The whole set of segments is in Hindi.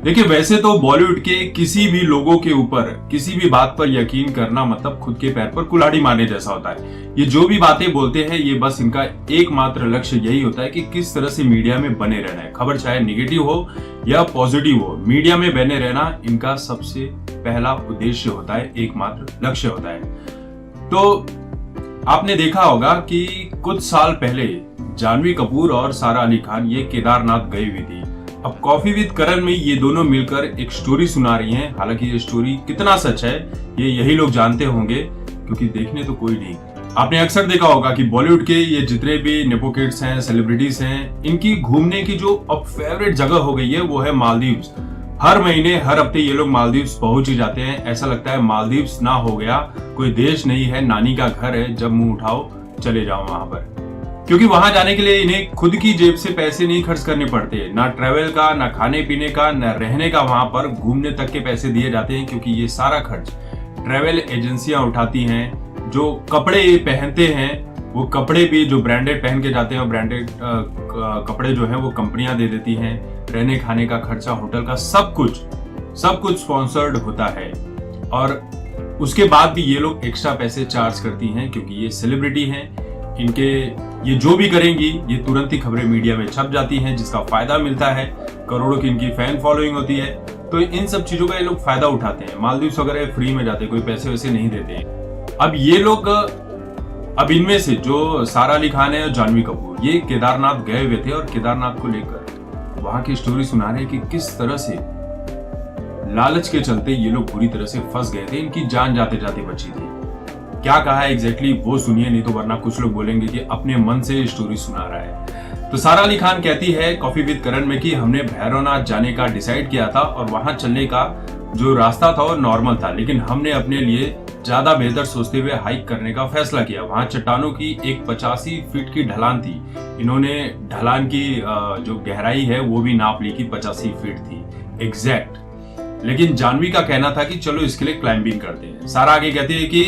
देखिए, वैसे तो बॉलीवुड के किसी भी लोगों के ऊपर किसी भी बात पर यकीन करना मतलब खुद के पैर पर कुल्हाड़ी मारने जैसा होता है। ये जो भी बातें बोलते हैं, ये बस इनका एकमात्र लक्ष्य यही होता है कि किस तरह से मीडिया में बने रहना है। खबर चाहे निगेटिव हो या पॉजिटिव हो, मीडिया में बने रहना इनका सबसे पहला उद्देश्य होता है, एकमात्र लक्ष्य होता है। तो आपने देखा होगा कि कुछ साल पहले जानवी कपूर और सारा अली खान ये केदारनाथ गई हुई थी। अब कॉफी विद करण में ये दोनों मिलकर एक स्टोरी सुना रही हैं। हालांकि ये स्टोरी कितना सच है ये यही लोग जानते होंगे, क्योंकि देखने तो कोई नहीं। आपने अक्सर देखा होगा कि बॉलीवुड के ये जितने भी नेपो किड्स हैं, सेलिब्रिटीज हैं, इनकी घूमने की जो अब फेवरेट जगह हो गई है वो है मालदीव्स। हर महीने हर हफ्ते ये लोग मालदीव्स पहुंच ही जाते हैं। ऐसा लगता है मालदीव्स ना हो गया कोई देश नहीं है, नानी का घर है, जब मुंह उठाओ चले जाओ वहां पर। क्योंकि वहां जाने के लिए इन्हें खुद की जेब से पैसे नहीं खर्च करने पड़ते, ना ट्रेवल का, ना खाने पीने का, ना रहने का। वहां पर घूमने तक के पैसे दिए जाते हैं, क्योंकि ये सारा खर्च ट्रेवल एजेंसियां उठाती हैं। जो कपड़े ये पहनते हैं वो कपड़े भी जो ब्रांडेड पहन के जाते हैं, ब्रांडेड कपड़े जो है वो कंपनियां दे देती हैं। रहने खाने का खर्चा, होटल का, सब कुछ स्पॉन्सर्ड होता है। और उसके बाद भी ये लोग एक्स्ट्रा पैसे चार्ज करती हैं, क्योंकि ये सेलिब्रिटी हैं। इनके ये जो भी करेंगी ये तुरंत ही खबरें मीडिया में छप जाती हैं, जिसका फायदा मिलता है। करोड़ों की इनकी फैन फॉलोइंग होती है। तो इन सब चीजों का ये लोग फायदा उठाते हैं। मालदीव्स वगैरह फ्री में जाते हैं, कोई पैसे वैसे नहीं देते हैं। अब ये लोग, अब इनमें से जो सारा अली खान है और जानवी कपूर, ये केदारनाथ गए हुए थे और केदारनाथ को लेकर वहां की स्टोरी सुना रहे हैं कि किस तरह से लालच के चलते ये लोग पूरी तरह से फंस गए थे। इनकी जान जाते जाते बची थी। क्या कहा है एग्जैक्टली वो सुनिए, नहीं तो वरना कुछ लोग बोलेंगे कि अपने मन से स्टोरी सुना रहा है। तो सारा अली खान कहती है कॉफी विद करण में कि हमने भैरवनाथ जाने का डिसाइड किया था और वहां चलने का जो रास्ता था वो नॉर्मल था, लेकिन हमने अपने लिए ज्यादा बेहतर सोचते हुए हाइक करने का फैसला किया। वहां चट्टानों की एक 85 फीट की ढलान थी। इन्होंने ढलान की जो गहराई है वो भी नाप ली कि 85 फीट थी एग्जैक्ट। लेकिन जानवी का कहना था कि चलो इसके लिए क्लाइंबिंग करते हैं। सारा आगे कहती है कि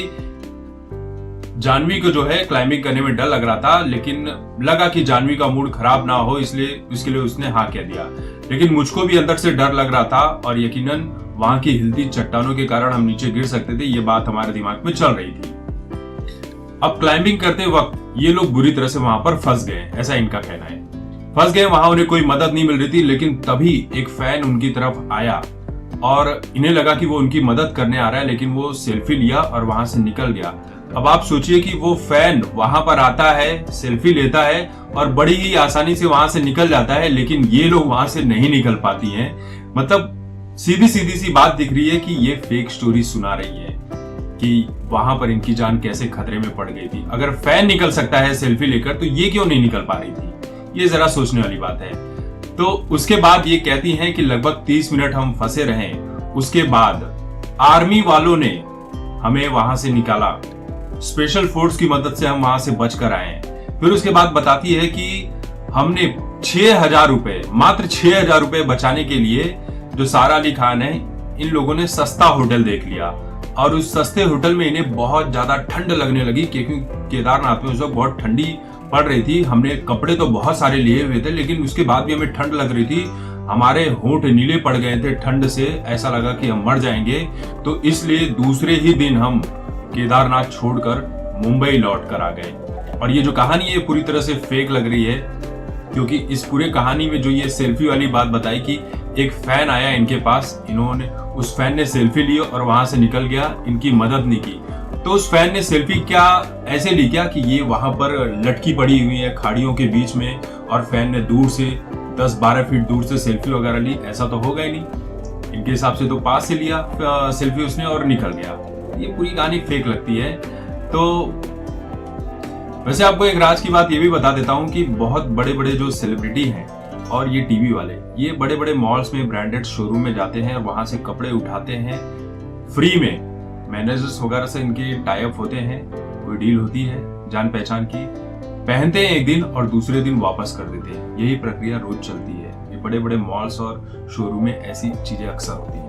जानवी को जो है क्लाइंबिंग करने में डर लग रहा था, लेकिन लगा कि जानवी का मूड खराब ना हो, इसलिए उसके लिए उसने हाँ कह दिया। लेकिन मुझको भी अंदर से डर लग रहा था और यकीनन वहां की हिलती चट्टानों के कारण हम नीचे गिर सकते थे, ये बात हमारे दिमाग में चल रही थी। अब क्लाइंबिंग करते वक्त ये लोग बुरी तरह से वहां पर फंस गए, ऐसा इनका कहना है। फंस गए, वहां उन्हें कोई मदद नहीं मिल रही थी, लेकिन तभी एक फैन उनकी तरफ आया और इन्हें लगा कि वो उनकी मदद करने आ रहा है, लेकिन वो सेल्फी लिया और वहां से निकल गया। अब आप सोचिए कि वो फैन वहां पर आता है, सेल्फी लेता है और बड़ी ही आसानी से वहां से निकल जाता है, लेकिन ये लोग वहां से नहीं निकल पाती हैं। मतलब सीधी सी बात दिख रही है कि ये फेक स्टोरी सुना रही है कि वहां पर इनकी जान कैसे खतरे में पड़ गई थी। अगर फैन निकल सकता है सेल्फी लेकर, तो ये क्यों नहीं निकल पा रही थी? ये जरा सोचने वाली बात है। तो उसके बाद ये कहती हैं कि लगभग 30 मिनट हम फंसे रहे। उसके बाद आर्मी वालों ने हमें वहां से निकाला, स्पेशल फोर्स की मदद से हम वहां से बचकर आए। फिर उसके बाद बताती है कि हमने 6,000 रुपए, मात्र 6,000 रुपए बचाने के लिए, जो सारा अली खान है, इन लोगों ने सस्ता होटल देख लिया। और उस सस्ते होटल में इन्हें बहुत ज्यादा ठंड लगने लगी, क्योंकि केदारनाथ में उस वक्त बहुत ठंडी पड़ रही थी। हमने कपड़े तो बहुत सारे लिए हुए थे, लेकिन उसके बाद भी हमें ठंड लग रही थी। हमारे होंठ नीले पड़ गए थे ठंड से, ऐसा लगा कि हम मर जाएंगे। तो इसलिए दूसरे ही दिन हम केदारनाथ छोड़कर मुंबई लौट कर आ गए। और ये जो कहानी है पूरी तरह से फेक लग रही है, क्योंकि इस पूरे कहानी में जो ये सेल्फी वाली बात बताई कि एक फैन आया इनके पास, इन्होंने उस फैन ने सेल्फी ली और वहां से निकल गया, इनकी मदद नहीं की। तो उस फैन ने सेल्फी क्या ऐसे ली क्या कि ये वहां पर लटकी पड़ी हुई है खाड़ियों के बीच में, और फैन ने दूर से 10-12 फीट दूर से सेल्फी वगैरह ली? ऐसा तो होगा ही नहीं। इनके हिसाब से तो पास से लिया सेल्फी उसने और निकल गया। ये पूरी कहानी फेक लगती है। तो वैसे आपको एक राज की बात ये भी बता देता हूं कि बहुत बड़े बड़े जो सेलिब्रिटी हैं और ये टीवी वाले, ये बड़े बड़े मॉल्स में, ब्रांडेड शोरूम में जाते हैं और वहां से कपड़े उठाते हैं फ्री में। मैनेजर्स वगैरह से इनके टाई अप होते हैं, कोई डील होती है जान पहचान की, पहनते हैं एक दिन और दूसरे दिन वापस कर देते हैं। यही प्रक्रिया रोज चलती है। ये बड़े बड़े मॉल्स और शोरूम में ऐसी चीजें अक्सर होती है।